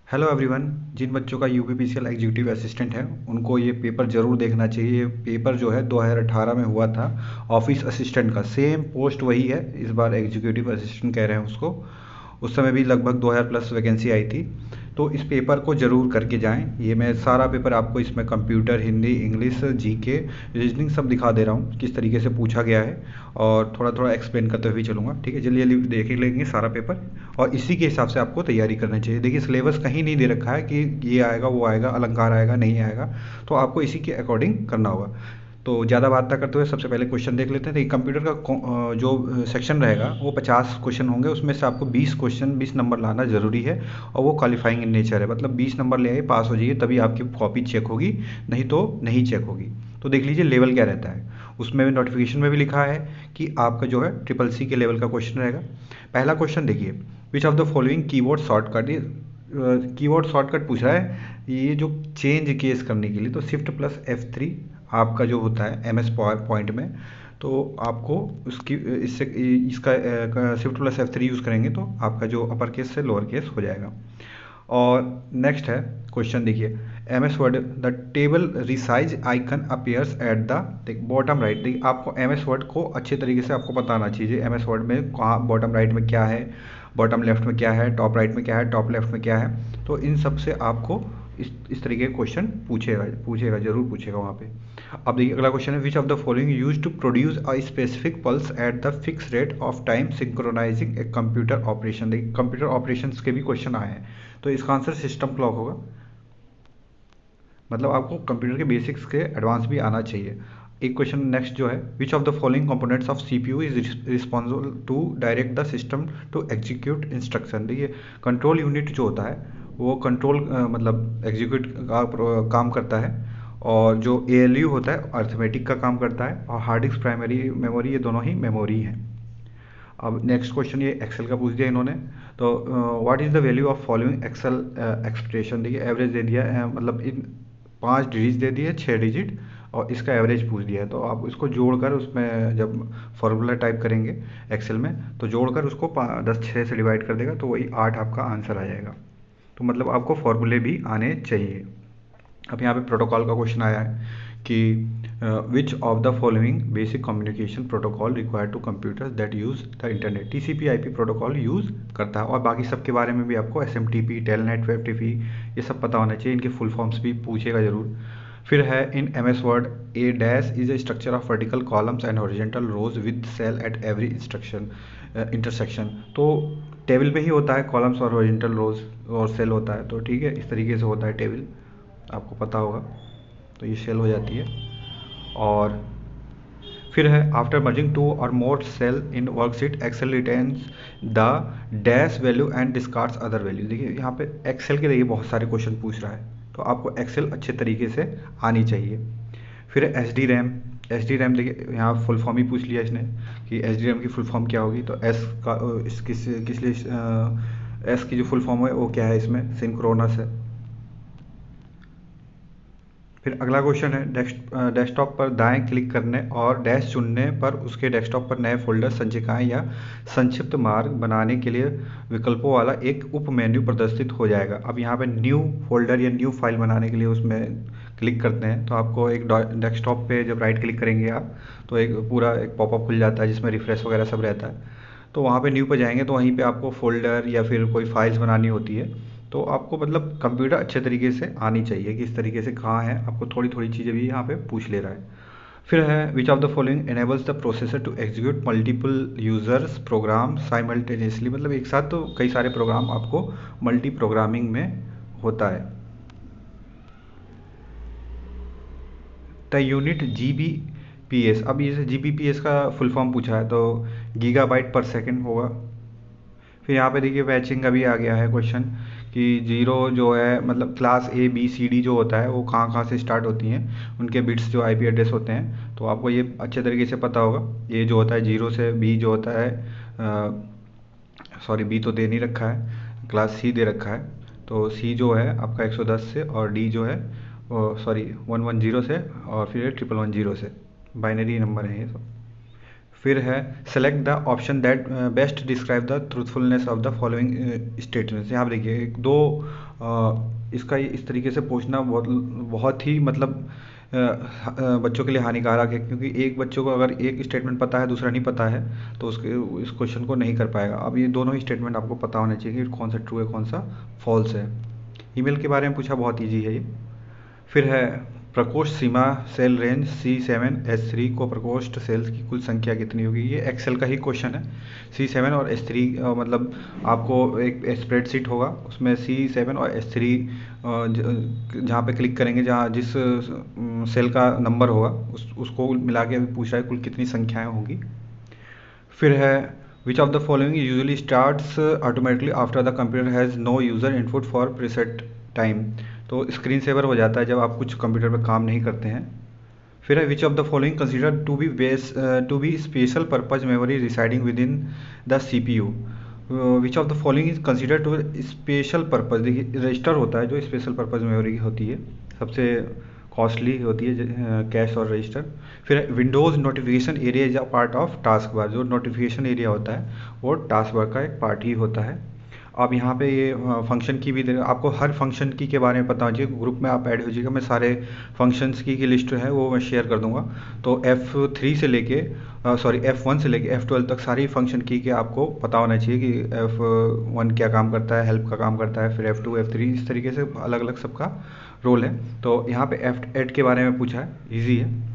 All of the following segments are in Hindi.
Hello everyone. जिन बच्चों का यूपीपीसीएल एग्जीक्यूटिव असिस्टेंट है उनको ये पेपर ज़रूर देखना चाहिए। ये पेपर जो है 2018 में हुआ था ऑफिस असिस्टेंट का। सेम पोस्ट वही है, इस बार एग्जीक्यूटिव असिस्टेंट कह रहे हैं उसको। उस समय भी लगभग 2000 प्लस वैकेंसी आई थी। तो इस पेपर को ज़रूर करके जाएं। ये मैं सारा पेपर आपको इसमें computer, Hindi, English, GK, reasoning सब दिखा दे रहा हूँ किस तरीके से पूछा गया है, और थोड़ा थोड़ा एक्सप्लेन करते हुए चलूँगा। ठीक है, जल्दी जल्दी देख ही लेंगे सारा पेपर और इसी के हिसाब से आपको तैयारी करनी चाहिए। देखिए, सिलेबस कहीं नहीं दे रखा है कि ये आएगा वो आएगा, अलंकार आएगा नहीं आएगा, तो आपको इसी के अकॉर्डिंग करना होगा। तो ज़्यादा बात ना करते हुए सबसे पहले क्वेश्चन देख लेते हैं। देखिए, कंप्यूटर का जो सेक्शन रहेगा वो 50 क्वेश्चन होंगे। उसमें से आपको 20 क्वेश्चन 20 नंबर लाना ज़रूरी है, और वो क्वालिफाइंग इन नेचर है। मतलब 20 नंबर ले आए, पास हो जाइए, तभी आपकी कॉपी चेक होगी, नहीं तो नहीं चेक होगी। तो देख लीजिए लेवल क्या रहता है। उसमें भी नोटिफिकेशन में भी लिखा है कि आपका जो है ट्रिपल सी के लेवल का क्वेश्चन रहेगा। पहला क्वेश्चन देखिए, विच of the following keyboard shortcut. ये कीबोर्ड शॉर्टकट पूछ रहा है, ये जो चेंज केस करने के लिए तो शिफ्ट प्लस F3 आपका जो होता है MS पॉइंट में। तो आपको उसकी इससे इसका शिफ्ट प्लस F3 यूज़ करेंगे तो आपका जो अपर केस से लोअर केस हो जाएगा। और नेक्स्ट है क्वेश्चन, देखिए MS word the table resize icon appears at the bottom right. देखिए, आपको MS वर्ड को अच्छे तरीके से आपको बताना चाहिए। MS वर्ड में कहाँ बॉटम राइट में क्या है, बॉटम लेफ्ट में क्या है, टॉप राइट में क्या है, टॉप लेफ्ट में क्या है। तो इन सब से आपको इस तरीके के क्वेश्चन पूछेगा ज़रूर पूछेगा वहाँ पे। अब देखिए अगला क्वेश्चन है, which of the following use to produce a specific pulse at the fix rate of time synchronizing a computer operation. देखिए, कंप्यूटर ऑपरेशन के भी क्वेश्चन आए हैं, तो इसका आंसर सिस्टम क्लॉक होगा। मतलब आपको कंप्यूटर के बेसिक्स के एडवांस भी आना चाहिए। एक क्वेश्चन नेक्स्ट जो है, which of the following components of CPU is responsible to direct the system to execute instruction. देखिए, कंट्रोल यूनिट जो होता है वो कंट्रोल मतलब एग्जीक्यूट का काम करता है, और जो ALU होता है अर्थमेटिक का काम करता है, और हार्ड डिस्क प्राइमरी मेमोरी, ये दोनों ही मेमोरी हैं। अब नेक्स्ट क्वेश्चन ये एक्सेल का पूछ दिया इन्होंने। तो what is the value of following excel expression. देखिए, एवरेज दे दिया है, मतलब इन 5 डिजिट दे दिए, 6 डिजिट, और इसका एवरेज पूछ दिया है। तो आप इसको जोड़कर उसमें जब फॉर्मूला टाइप करेंगे एक्सेल में, तो जोड़कर उसको 6 से डिवाइड कर देगा, तो वही 8 आपका आंसर आ जाएगा। तो मतलब आपको फॉर्मूले भी आने चाहिए। अब यहाँ पे प्रोटोकॉल का क्वेश्चन आया है कि which of the following basic communication protocol required to computers that use the internet. TCP/IP protocol use करता है, और बाकी सब के बारे में भी आपको SMTP, टेलनेट, WebTP ये सब पता होना चाहिए। इनके फुल फॉर्म्स भी पूछेगा ज़रूर। फिर है in MS word a dash is a structure of vertical columns and horizontal rows with cell at every intersection. तो टेबल में ही होता है कॉलम्स और हॉरिजेंटल रोज और सेल होता है, तो ठीक है, इस तरीके से होता है टेबल, आपको पता होगा। तो ये सेल हो जाती है। और फिर है आफ्टर मर्जिंग टू और more cell in worksheet Excel retains the dash value and discards other value. देखिए, यहाँ पे एक्सेल के देखिए बहुत सारे क्वेश्चन पूछ रहा है, तो आपको एक्सेल अच्छे तरीके से आनी चाहिए। फिर एच डी रैम देखिए यहाँ फुल फॉर्म ही पूछ लिया इसने कि एच डी रैम की फुल फॉर्म क्या होगी। तो एस का इस किस लिए एस की जो फुल फॉर्म है वो क्या है, इसमें सिंक्रोनस है। फिर अगला क्वेश्चन है, डेस्कटॉप पर दाएं क्लिक करने और डैश चुनने पर उसके डेस्कटॉप पर नए फोल्डर, संचिकाएं या संक्षिप्त मार्ग बनाने के लिए विकल्पों वाला एक उप मेन्यू प्रदर्शित हो जाएगा। अब यहाँ पे न्यू फोल्डर या न्यू फाइल बनाने के लिए उसमें क्लिक करते हैं, तो आपको एक डेस्कटॉप पे जब राइट क्लिक करेंगे आप, तो एक पूरा एक पॉपअप खुल जाता है जिसमें रिफ्रेश वगैरह सब रहता है। तो वहाँ पे न्यू पे जाएंगे तो वहीं पे आपको फोल्डर या फिर कोई फाइल्स बनानी होती है। तो आपको मतलब कंप्यूटर अच्छे तरीके से आनी चाहिए कि इस तरीके से कहाँ है, आपको थोड़ी थोड़ी चीज़ें भी यहाँ पे पूछ ले रहा है। फिर है which of the following enables the processor to execute multiple users program simultaneously. मतलब एक साथ तो कई सारे प्रोग्राम आपको मल्टी प्रोग्रामिंग में होता है। The unit GBPS। अब ये GBPS का फुल फॉर्म पूछा है, तो गीगाबाइट पर सेकेंड होगा। फिर यहाँ पे देखिए बैचिंग का भी आ गया है क्वेश्चन कि जीरो जो है मतलब class A B C D जो होता है वो कहाँ कहाँ से स्टार्ट होती हैं, उनके बिट्स जो IP एड्रेस होते हैं, तो आपको ये अच्छे तरीके से पता होगा। ये जो होता है जीरो से B जो होता है, सॉरी B तो दे नहीं रखा है, क्लास C दे रखा है। तो C जो है आपका 110 से, और D जो है सॉरी 110 से, और फिर 1110 से। बाइनरी नंबर है ये सब। फिर है select the option that best describe the truthfulness of the following statements. यहाँ पर देखिए दो इसका इस तरीके से पूछना बहुत ही मतलब बच्चों के लिए हानिकारक है, क्योंकि एक बच्चों को अगर एक स्टेटमेंट पता है दूसरा नहीं पता है तो उसके इस क्वेश्चन को नहीं कर पाएगा। अब ये दोनों ही स्टेटमेंट आपको पता होना चाहिए कि कौन सा ट्रू है कौन सा फॉल्स है। ईमेल के बारे में पूछा, बहुत ईजी है ये। फिर है प्रकोष्ठ सीमा सेल रेंज C7H3 को प्रकोष्ठ सेल्स की कुल संख्या कितनी होगी। ये एक्सेल का ही क्वेश्चन है। C7 और H3 मतलब आपको एक स्प्रेडशीट होगा, उसमें C7 और H3 जहाँ पे क्लिक करेंगे, जहाँ जिस सेल का नंबर होगा उसको मिला के पूछ रहा है कुल कितनी संख्याएं होंगी। फिर है which of the following usually starts automatically after the computer has no user input for preset time. तो स्क्रीन सेवर हो जाता है जब आप कुछ कंप्यूटर पर काम नहीं करते हैं। फिर है which of the following consider to be special purpose memory residing with in the CPU। Which of the following is consider to special purpose. देखिए रजिस्टर होता है जो स्पेशल पर्पज मेमोरी होती है, सबसे कॉस्टली होती है कैश और रजिस्टर। फिर Windows notification area is a part of task bar. जो नोटिफिकेशन एरिया होता है वो टास्क बार का एक पार्ट ही होता है। अब यहाँ पे ये फंक्शन की भी आपको हर फंक्शन की के बारे में पता होना चाहिए। ग्रुप में आप ऐड हो जाइएगा, मैं सारे फंक्शंस की लिस्ट है वो मैं शेयर कर दूंगा। तो F3 से लेके F1 से लेके F12 तक सारी फंक्शन की के आपको पता होना चाहिए कि F1 क्या काम करता है, हेल्प का काम करता है, फिर F2 F3 इस तरीके से अलग अलग सबका रोल है। तो यहाँ पे F8 के बारे में पूछा है, ईजी है।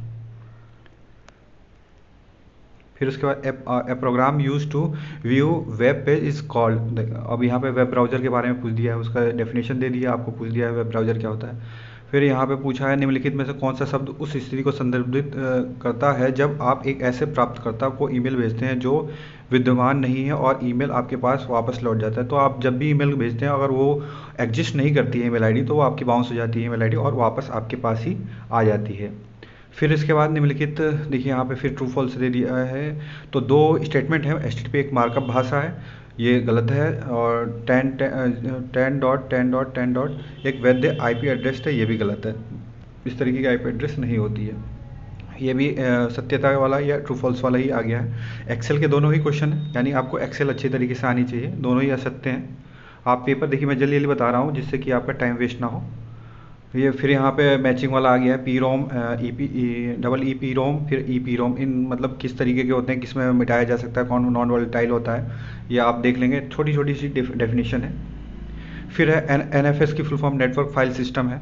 फिर उसके बाद a program use to view web page is called. अब यहाँ पे वेब ब्राउज़र के बारे में पूछ दिया है, उसका डेफिनेशन दे दिया, आपको पूछ दिया है वेब ब्राउज़र क्या होता है। फिर यहाँ पे पूछा है निम्नलिखित में से कौन सा शब्द उस स्थिति को संदर्भित करता है जब आप एक ऐसे प्राप्तकर्ता को ईमेल भेजते हैं जो विद्यमान नहीं है और ईमेल आपके पास वापस लौट जाता है। तो आप जब भी ईमेल भेजते हैं अगर वो एग्जिस्ट नहीं करती है ईमेल आईडी तो वो आपकी बाउंस हो जाती है ईमेल आईडी और वापस आपके पास ही आ जाती है। फिर इसके बाद निम्नलिखित देखिए यहाँ पे फिर ट्रू फॉल्स दे दिया है। तो दो स्टेटमेंट है, HTTP एक मार्कअप भाषा है, ये गलत है, और 10.10.10.10 एक वैध IP एड्रेस है, ये भी गलत है। इस तरीके की IP एड्रेस नहीं होती है। ये भी सत्यता वाला या ट्रू फॉल्स वाला ही आ गया है। एक्सेल के दोनों ही क्वेश्चन है, यानी आपको एक्सेल अच्छे तरीके से आनी चाहिए, दोनों ही असत्य हैं। आप पेपर देखिए मैं जल्दी जल्दी बता रहा हूँ जिससे कि आपका टाइम वेस्ट ना हो। ये फिर यहाँ पे मैचिंग वाला आ गया है, PROM डबल EPROM फिर EPROM। इन मतलब किस तरीके के होते हैं, किस में मिटाया जा सकता है, कौन नॉन वोलेटाइल होता है, ये आप देख लेंगे, छोटी छोटी सी डेफिनेशन है। फिर है NFS की full form network file system है।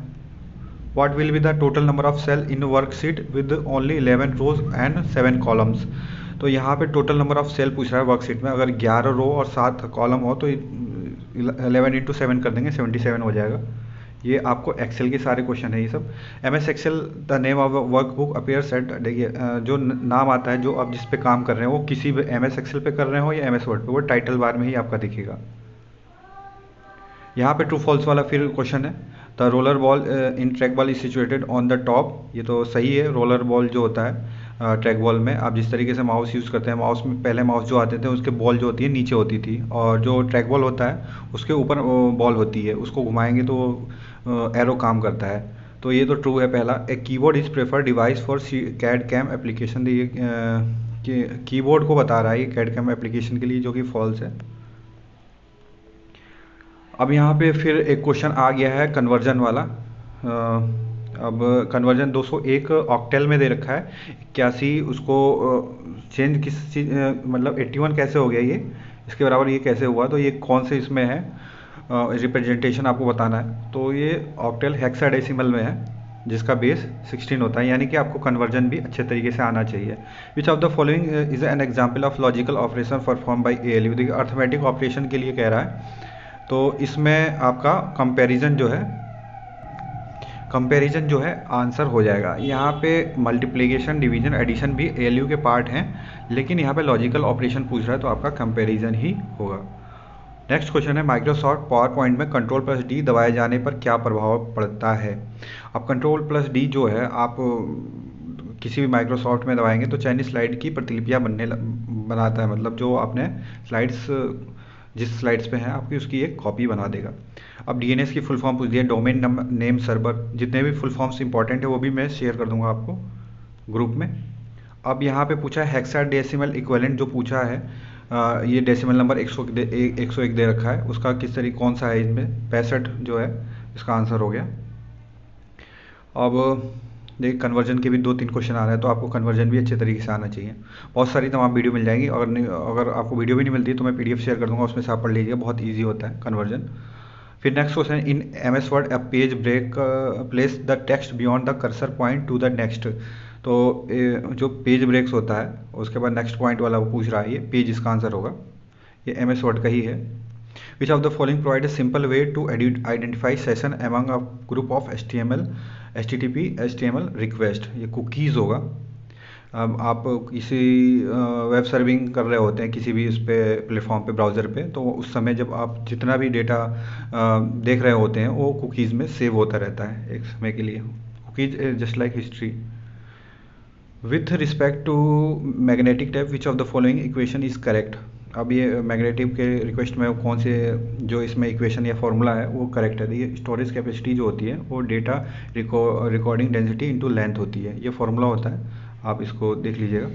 What will be the total number of cell in worksheet with only 11 rows and 7 columns. तो यहाँ पे टोटल नंबर ऑफ सेल पूछ रहा है वर्कशीट में, अगर 11 रो और 7 कॉलम हो तो 11 × 7 कर देंगे, 77 हो जाएगा। ये आपको एक्सेल के सारे क्वेश्चन है ये सब। MS excel the name of workbook appears at. देखिए जो नाम आता है जो आप जिस पे काम कर रहे हैं वो किसी भी MS एक्सेल पे कर रहे हो या MS वर्ड पे, वो टाइटल बार में ही आपका दिखेगा। यहाँ पे ट्रू फॉल्स वाला फिर क्वेश्चन है, the roller ball in track ball is situated on the top. ये तो सही है, रोलर बॉल जो होता है ट्रैक बॉल में आप जिस तरीके से माउस यूज़ करते हैं, माउस में पहले माउस जो आते थे उसके बॉल जो होती है नीचे होती थी, और जो ट्रैक बॉल होता है उसके ऊपर बॉल होती है, उसको घुमाएंगे तो एरो काम करता है। तो ये तो ट्रू है पहला। A keyboard is preferred device for CAD CAM application. ये कीबोर्ड को बता रहा है ये CAD CAM एप्लीकेशन के लिए, जो कि फॉल्स है। अब यहाँ पे फिर एक क्वेश्चन आ गया है कन्वर्जन वाला। अब कन्वर्जन 201 ऑक्टेल में दे रखा है, 81 उसको चेंज किस चीज़ मतलब 81 कैसे हो गया ये, इसके बराबर ये कैसे हुआ, तो ये कौन से इसमें है रिप्रेजेंटेशन आपको बताना है। तो ये ऑक्टेल हेक्साडेसिमल में है जिसका बेस 16 होता है, यानी कि आपको कन्वर्जन भी अच्छे तरीके से आना चाहिए। विच of the following is an example of logical operation perform by ALU। देखिए अर्थमेटिक ऑपरेशन के लिए कह रहा है, तो इसमें आपका कंपैरिजन जो है आंसर हो जाएगा। यहाँ पे मल्टीप्लिकेशन डिवीजन एडिशन भी ALU के पार्ट हैं, लेकिन यहाँ पे लॉजिकल ऑपरेशन पूछ रहा है तो आपका कंपैरिजन ही होगा। नेक्स्ट क्वेश्चन है माइक्रोसॉफ्ट पावर पॉइंट में Ctrl+D दबाए जाने पर क्या प्रभाव पड़ता है। अब Ctrl+D जो है आप किसी भी माइक्रोसॉफ्ट में दबाएंगे तो चयनित स्लाइड की प्रतिलिपियाँ बनाता है, मतलब जो आपने स्लाइड्स जिस स्लाइड्स पे हैं आपकी उसकी एक कॉपी बना देगा। अब DNS की फुल फॉर्म पूछ दिया, डोमेन नेम सर्वर। जितने भी फुल फॉर्म्स इंपॉर्टेंट है वो भी मैं शेयर कर दूंगा आपको ग्रुप में। अब यहाँ पे पूछा है हेक्साडेसिमल इक्विवेलेंट जो पूछा है, ये डेसिमल नंबर 101 दे रखा है, उसका किस तरीके कौन सा है इसमें, 65 जो है इसका आंसर हो गया। अब देखिए कन्वर्जन के भी 2-3 क्वेश्चन आ रहे हैं, तो आपको कन्वर्जन भी अच्छे तरीके से आना चाहिए। बहुत सारी तमाम वीडियो मिल जाएंगी, अगर नहीं, अगर आपको वीडियो भी नहीं मिलती तो मैं पीडीएफ शेयर कर दूंगा, उसमें से आप पढ़ लीजिए, बहुत ईजी होता है कन्वर्जन। फिर next question, in MS word a page break place the text beyond the cursor point to the next. तो जो पेज ब्रेक्स होता है उसके बाद नेक्स्ट पॉइंट वाला वो पूछ रहा है, ये पेज इसका आंसर होगा, ये MS वर्ड का ही है। Which of the following provide a simple way to identify session among a group of HTTP HTML request, ये कुकीज़ होगा। अब आप किसी वेब सर्विंग कर रहे होते हैं किसी भी उस पर प्लेटफॉर्म पे ब्राउज़र पे, तो उस समय जब आप जितना भी डेटा देख रहे होते हैं वो कुकीज़ में सेव होता रहता है एक समय के लिए। Cookies just like history. With respect to magnetic tape which of the following equation is correct. अब ये मैग्नेटिक के रिक्वेस्ट में कौन से जो इसमें इक्वेशन या फॉर्मूला है वो करेक्ट है। देखिए स्टोरेज कैपेसिटी जो होती है वो data recording density into length होती है, ये फॉर्मूला होता है, आप इसको देख लीजिएगा।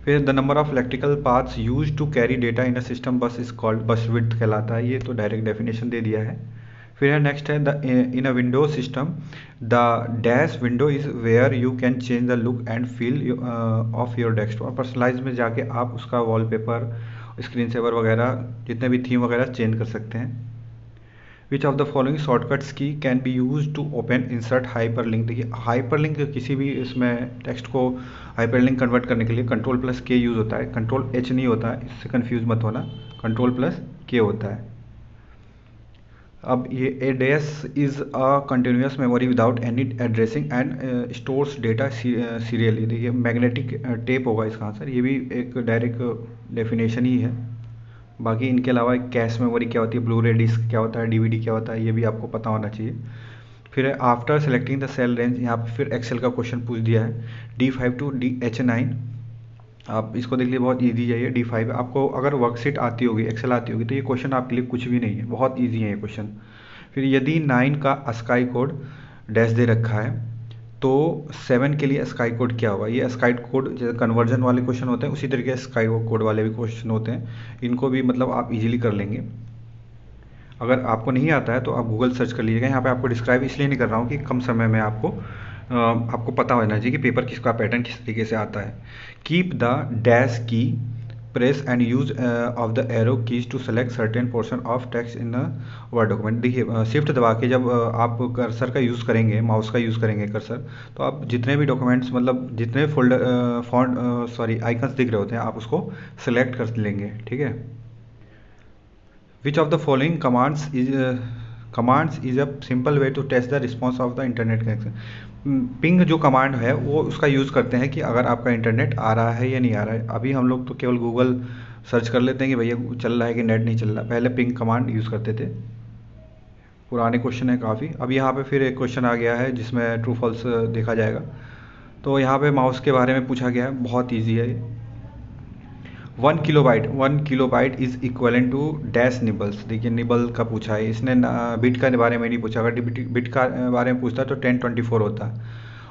फिर the number of electrical paths use to carry data in a system bus is called bus width कहलाता है, ये तो डायरेक्ट डेफिनेशन दे दिया है। फिर है नेक्स्ट है the in a window system the dash window is where you can change the look and feel of your desktop. और पर्सनलाइज में जाके आप उसका वॉलपेपर, स्क्रीन सेवर वगैरह जितने भी थीम वगैरह चेंज कर सकते हैं। Which of the following shortcuts key can be use to open insert hyper link. देखिए हाइपर लिंक किसी भी इसमें टेक्स्ट को हाइपर लिंक कन्वर्ट करने के लिए Ctrl+K यूज़ होता है, Ctrl+H नहीं होता है, इससे कंफ्यूज मत होना, Ctrl+K होता है। अब ये a dash is a continuous memory without any addressing and stores data serially. देखिए मैग्नेटिक टेप होगा इसका आंसर, ये भी एक डायरेक्ट डेफिनेशन ही है। बाकी इनके अलावा कैश मेमोरी क्या होती है, ब्लू रे डिस्क क्या होता है, DVD क्या होता है, ये भी आपको पता होना चाहिए। फिर after selecting the cell range, यहाँ पे फिर एक्सेल का क्वेश्चन पूछ दिया है, D5 to H9। आप इसको देख लीजिए, बहुत ईजी है ये D5। आपको अगर वर्कशीट आती होगी, एक्सेल आती होगी, तो ये क्वेश्चन आपके लिए कुछ भी नहीं है, बहुत ईजी है ये क्वेश्चन। फिर यदि 9 का स्काई कोड डैश दे रखा है तो 7 के लिए स्काई कोड क्या होगा। ये स्काई कोड जैसे कन्वर्जन वाले क्वेश्चन होते हैं उसी तरीके से स्काई कोड वाले भी क्वेश्चन होते हैं, इनको भी मतलब आप इजीली कर लेंगे। अगर आपको नहीं आता है तो आप गूगल सर्च कर लीजिएगा। यहाँ पे आपको डिस्क्राइब इसलिए नहीं कर रहा हूँ कि कम समय में आपको पता होना चाहिए कि पेपर किसका पैटर्न किस तरीके से आता है। Keep the dash key press and use of the arrow keys to select certain portion of text in word document. देखिए शिफ्ट दबा के जब आप कर्सर का यूज़ करेंगे, माउस का यूज़ करेंगे कर्सर, तो आप जितने भी डॉक्यूमेंट्स मतलब जितने फोल्डर आइकन्स दिख रहे होते हैं आप उसको सेलेक्ट कर लेंगे, ठीक है। Which of the following commands is a simple way to test the response of the internet connection. Ping जो कमांड है वो उसका यूज़ करते हैं कि अगर आपका इंटरनेट आ रहा है या नहीं आ रहा है। अभी हम लोग तो केवल गूगल सर्च कर लेते हैं कि भैया चल रहा है कि नेट नहीं चल रहा, पहले पिंग कमांड यूज़ करते थे, पुराने क्वेश्चन है काफ़ी। अब यहाँ पे फिर एक क्वेश्चन आ गया है जिसमें ट्रू फॉल्स देखा जाएगा। तो यहाँ पे माउस के बारे में पूछा गया है, बहुत ईजी है। 1 kilobyte is equivalent to dash nibbles. देखिए निबल का पूछा है इसने, बिट का बारे में नहीं पूछा। अगर बिट का बारे में पूछता तो 1024 होता।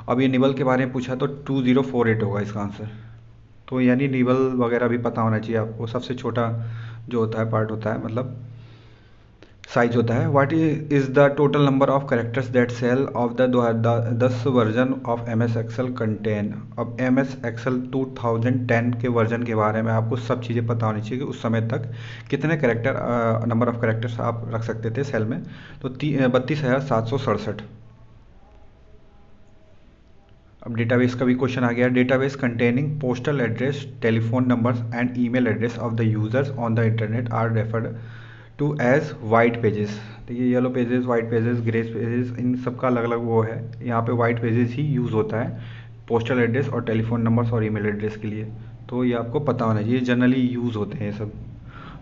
अब ये निबल के बारे में पूछा तो 2048 होगा इसका आंसर। तो यानी निबल वगैरह भी पता होना चाहिए आपको। सबसे छोटा जो होता है पार्ट होता है, मतलब साइज होता है। What is the total number of characters that cell of the 10 version of MS excel content. अब MS एक्सेल 2010 के वर्जन के बारे में आपको सब चीज़ें पता होनी चाहिए कि उस समय तक कितने कैरेक्टर नंबर ऑफ कैरेक्टर्स आप रख सकते थे सेल में। तो 32,767। अब डेटाबेस का भी क्वेश्चन आ गया। Database containing postal address, telephone numbers and email address of the users on the internet are referred to as white pages. देखिए yellow pages, white pages, grey pages, इन सब का अलग अलग वो है। यहाँ पे वाइट पेजेस ही यूज़ होता है पोस्टल एड्रेस और टेलीफोन नंबर्स और ईमेल एड्रेस के लिए, तो ये आपको पता होना चाहिए, जनरली यूज़ होते हैं ये सब।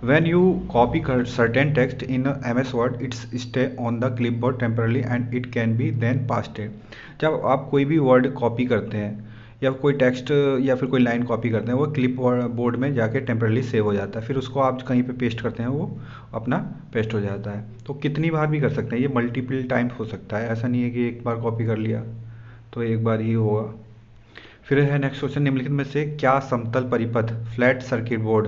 When you copy certain text in MS Word, it's stay on the clipboard temporarily and it can be then pasted। जब आप कोई भी वर्ड कॉपी करते हैं या कोई टेक्स्ट या फिर कोई लाइन कॉपी करते हैं, वो क्लिप बोर्ड में जाके टेम्परली सेव हो जाता है, फिर उसको आप कहीं पे पेस्ट करते हैं वो अपना पेस्ट हो जाता है। तो कितनी बार भी कर सकते हैं, ये मल्टीपल टाइम्स हो सकता है, ऐसा नहीं है कि एक बार कॉपी कर लिया तो एक बार ही होगा। फिर है नेक्स्ट क्वेश्चन, निम्नलिखित में से क्या समतल परिपथ फ्लैट सर्किट बोर्ड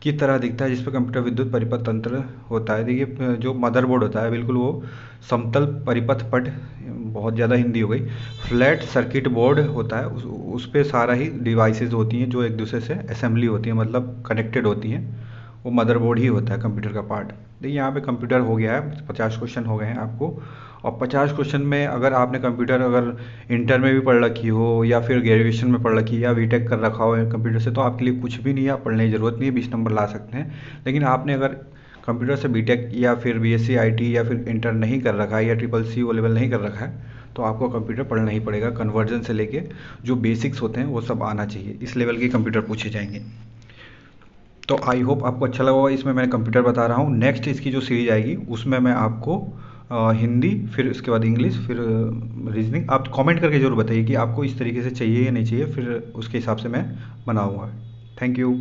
की तरह दिखता है जिसपे कंप्यूटर विद्युत परिपथ तंत्र होता है। देखिए जो मदरबोर्ड होता है बिल्कुल वो समतल परिपथ पट, बहुत ज़्यादा हिंदी हो गई, फ्लैट सर्किट बोर्ड होता है, उस पे सारा ही डिवाइसेस होती हैं जो एक दूसरे से असेंबली होती हैं, मतलब कनेक्टेड होती हैं, वो मदरबोर्ड ही होता है कंप्यूटर का पार्ट। देखिए यहाँ पे कंप्यूटर हो गया है, 50 क्वेश्चन हो गए हैं आपको। और 50 क्वेश्चन में अगर आपने कंप्यूटर अगर इंटर में भी पढ़ रखी हो या फिर ग्रेजुएशन में पढ़ रखी है या बीटेक कर रखा हो कंप्यूटर से, तो आपके लिए कुछ भी नहीं है, आप पढ़ने की ज़रूरत नहीं है, 20 नंबर ला सकते हैं। लेकिन आपने अगर कंप्यूटर से बीटेक या फिर बीएससी आईटी या फिर इंटर नहीं कर रखा है या ट्रिपल सी ओ लेवल नहीं कर रखा है, तो आपको कंप्यूटर पढ़ना ही पड़ेगा। कन्वर्जन से लेके जो बेसिक्स होते हैं वो सब आना चाहिए, इस लेवल के कंप्यूटर पूछे जाएंगे। तो आई होप आपको अच्छा लगा होगा, इसमें मैंने कंप्यूटर बता रहा हूँ। नेक्स्ट इसकी जो सीरीज आएगी उसमें मैं आपको हिंदी, फिर उसके बाद इंग्लिश, फिर रीजनिंग। आप कमेंट करके ज़रूर बताइए कि आपको इस तरीके से चाहिए या नहीं चाहिए, फिर उसके हिसाब से मैं बनाऊँगा। Thank you.